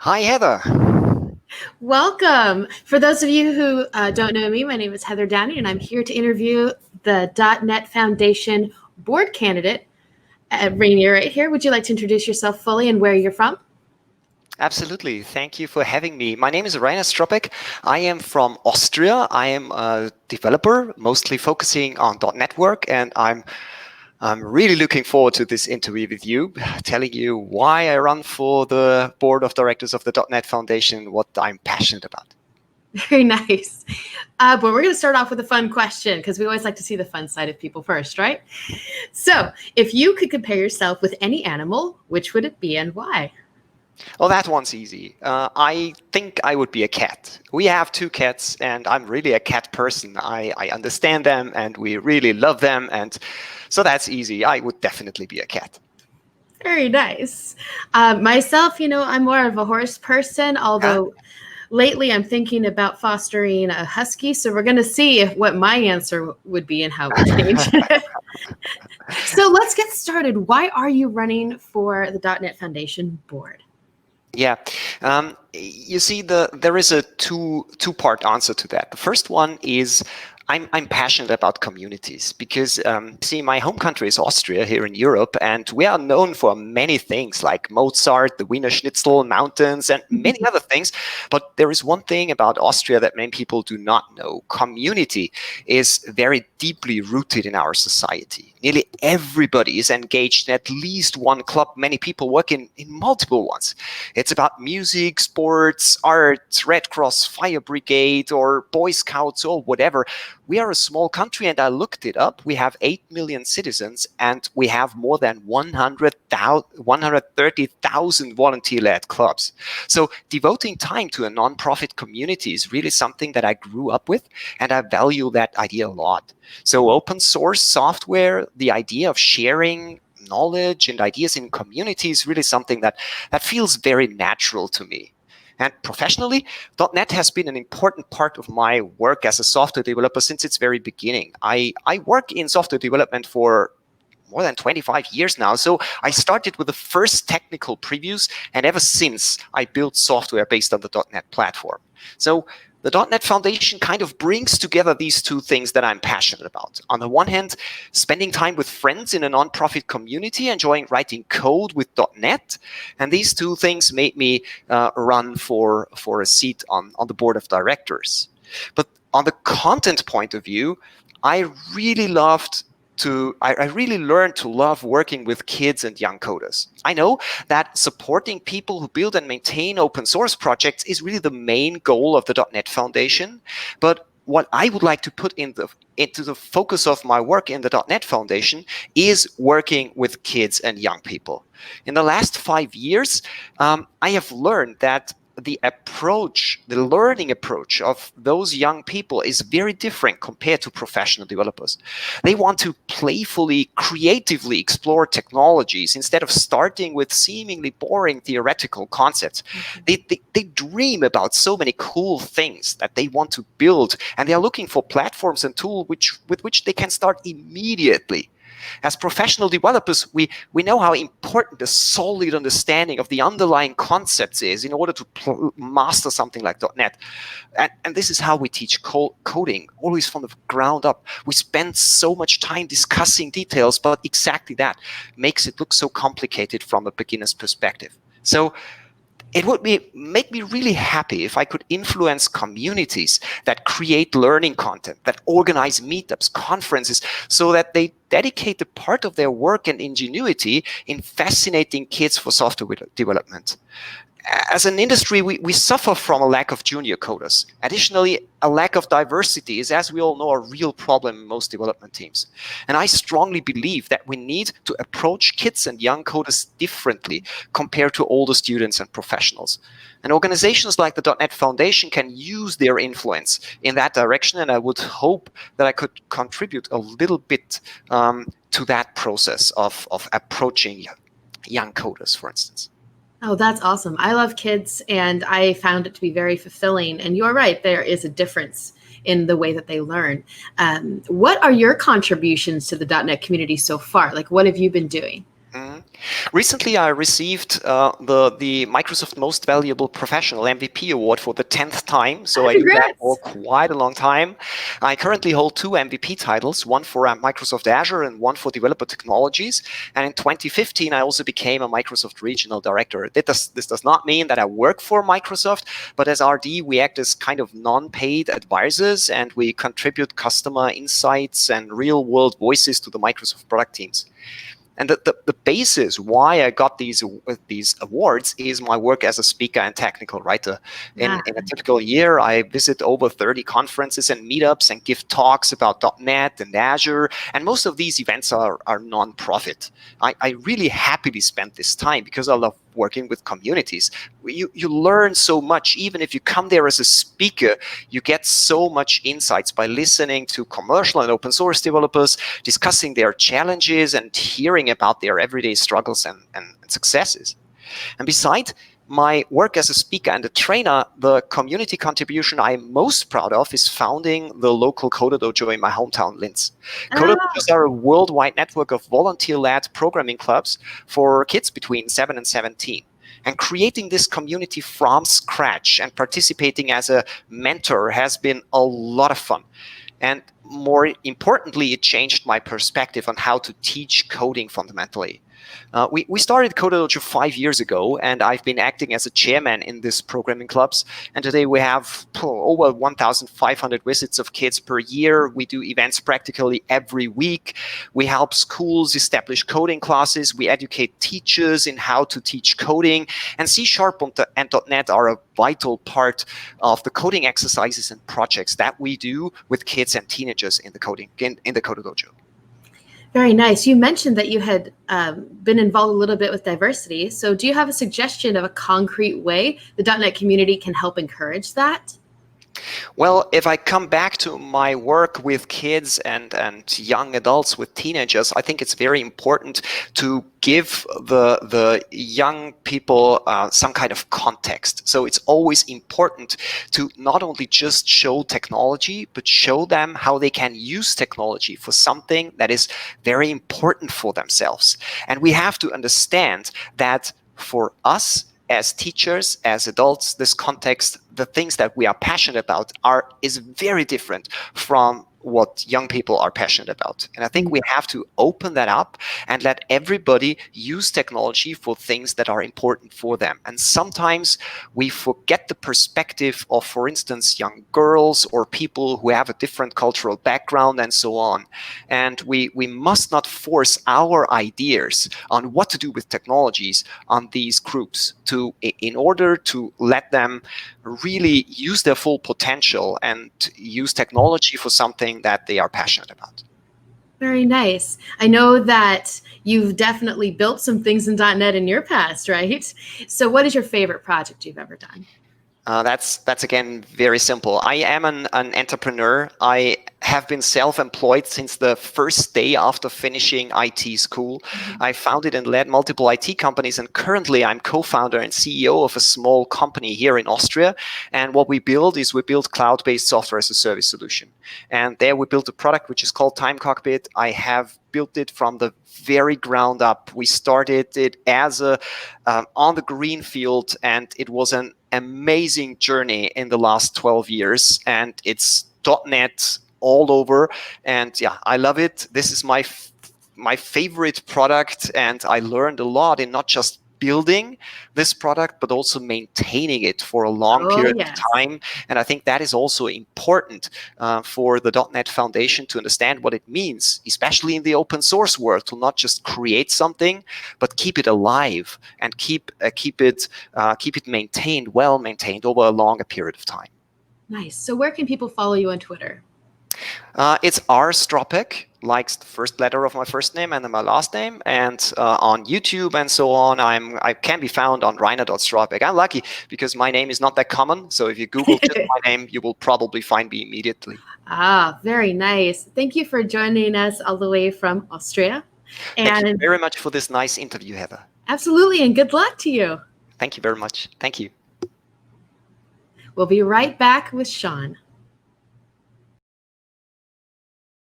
Hi, Heather. Welcome. For those of you who don't know me, my name is Heather Downey, and I'm here to interview the .NET Foundation board candidate, Rainier, right here. Would you like to introduce yourself fully and where you're from? Absolutely. Thank you for having me. My name is Stropek. I am from Austria. I am a developer, mostly focusing on .NET work, and I'm really looking forward to this interview with you, telling you why I run for the board of directors of the .NET Foundation, what I'm passionate about. Very nice. But we're going to start off with a fun question because we always like to see the fun side of people first, right? So, if you could compare yourself with any animal, which would it be and why? Well, that one's easy. I think I would be a cat. We have two cats, and I'm really a cat person. I understand them, and we really love them, and so that's easy. I would definitely be a cat. Very nice. Myself, I'm more of a horse person, Huh? although lately I'm thinking about fostering a husky. So we're going to see what my answer would be and how it would change. So let's get started. Why are you running for the .NET Foundation board? Yeah, you see, there is a two-part answer to that. The first one is I'm passionate about communities because see, my home country is Austria here in Europe, and we are known for many things like Mozart, the Wiener Schnitzel, mountains, and many other things. But there is one thing about Austria that many people do not know: community is very deeply rooted in our society. Nearly everybody is engaged in at least one club. Many people work in multiple ones. It's about music, sports, art, Red Cross, Fire Brigade, or Boy Scouts, or whatever. We are a small country, and I looked it up. We have 8 million citizens, and we have more than 130,000 volunteer-led clubs. So devoting time to a nonprofit community is really something that I grew up with, and I value that idea a lot. So open source software, the idea of sharing knowledge and ideas in community is really something that feels very natural to me. And professionally, .NET has been an important part of my work as a software developer since its very beginning. I work in software development for more than 25 years now. So I started with the first technical previews, and ever since I built software based on the .NET platform. So the .NET Foundation kind of brings together these two things that I'm passionate about. On the one hand, spending time with friends in a nonprofit community, enjoying writing code with .NET, and these two things made me run for a seat on the board of directors. But on the content point of view, I really loved I really learned to love working with kids and young coders. I know that supporting people who build and maintain open source projects is really the main goal of the .NET Foundation. But what I would like to put into the focus of my work in the .NET Foundation is working with kids and young people. In the last 5 years, I have learned that the learning approach of those young people is very different compared to professional developers. They want to playfully, creatively explore technologies instead of starting with seemingly boring theoretical concepts. They dream about so many cool things that they want to build, and they are looking for platforms and tools with which they can start immediately. As professional developers, we know how important a solid understanding of the underlying concepts is in order to master something like .NET. And this is how we teach coding, always from the ground up. We spend so much time discussing details, but exactly that makes it look so complicated from a beginner's perspective. So it would make me really happy if I could influence communities that create learning content, that organize meetups, conferences, so that they dedicate a part of their work and ingenuity in fascinating kids for software development. As an industry, we suffer from a lack of junior coders. Additionally, a lack of diversity is, as we all know, a real problem in most development teams. And I strongly believe that we need to approach kids and young coders differently compared to older students and professionals. And organizations like the .NET Foundation can use their influence in that direction, and I would hope that I could contribute a little bit to that process of approaching young coders, for instance. Oh, that's awesome. I love kids, and I found it to be very fulfilling. And you're right, there is a difference in the way that they learn. What are your contributions to the .NET community so far? Like, what have you been doing? Mhm. Recently, I received the Microsoft Most Valuable Professional MVP award for the 10th time. So I do that for Congrats. quite a long time. I currently hold 2 MVP titles, one for Microsoft Azure and one for Developer Technologies. And in 2015, I also became a Microsoft Regional Director. This does not mean that I work for Microsoft, but as RD, we act as kind of non-paid advisors, and we contribute customer insights and real-world voices to the Microsoft product teams. And the basis why I got these awards is my work as a speaker and technical writer. In a typical year, I visit over 30 conferences and meetups and give talks about .NET and Azure. And most of these events are non-profit. I really happily spend this time because I love working with communities. You learn so much. Even if you come there as a speaker, you get so much insights by listening to commercial and open source developers, discussing their challenges and hearing about their everyday struggles and successes. And besides my work as a speaker and a trainer, the community contribution I'm most proud of is founding the local Coder Dojo in my hometown, Linz. Coder Dojos are a worldwide network of volunteer-led programming clubs for kids between 7 and 17. And creating this community from scratch and participating as a mentor has been a lot of fun. And more importantly, it changed my perspective on how to teach coding fundamentally. We started Coder Dojo 5 years ago, and I've been acting as a chairman in this programming clubs. And today we have over 1,500 visits of kids per year. We do events practically every week. We help schools establish coding classes. We educate teachers in how to teach coding. And C# and .NET are a vital part of the coding exercises and projects that we do with kids and teenagers in the Coder Dojo. Very nice. You mentioned that you had been involved a little bit with diversity. So do you have a suggestion of a concrete way the .NET community can help encourage that? Well, if I come back to my work with kids and young adults, with teenagers, I think it's very important to give the young people some kind of context. So it's always important to not only just show technology, but show them how they can use technology for something that is very important for themselves. And we have to understand that for us, as teachers, as adults, this context, the things that we are passionate about is very different from what young people are passionate about. And I think we have to open that up and let everybody use technology for things that are important for them. And sometimes we forget the perspective of, for instance, young girls or people who have a different cultural background and so on. And we must not force our ideas on what to do with technologies on these groups in order to let them really use their full potential and use technology for something that they are passionate about. Very nice. I know that you've definitely built some things in .NET in your past, right? So what is your favorite project you've ever done? That's again very simple. I am an entrepreneur. I have been self-employed since the first day after finishing IT school. I founded and led multiple IT companies, and currently I'm co-founder and CEO of a small company here in Austria. And what we build cloud-based software as a service solution. And there we built a product which is called Time Cockpit. I have built it from the very ground up. We started it as on the green field, and it was an amazing journey in the last 12 years. And it's .NET all over. And yeah, I love it. This is my favorite product, and I learned a lot in not just building this product, but also maintaining it for a long period of time. And I think that is also important for the .NET Foundation to understand what it means, especially in the open source world, to not just create something, but keep it alive and keep it well maintained over a longer period of time. Nice. So where can people follow you on Twitter? It's R Stropek, like the first letter of my first name and then my last name. And on YouTube and so on, I can be found on Rainer.Stropek. I'm lucky because my name is not that common. So if you Google just my name, you will probably find me immediately. Ah, very nice. Thank you for joining us all the way from Austria. Thank you very much for this nice interview, Heather. Absolutely, and good luck to you. Thank you very much. Thank you. We'll be right back with Shawn.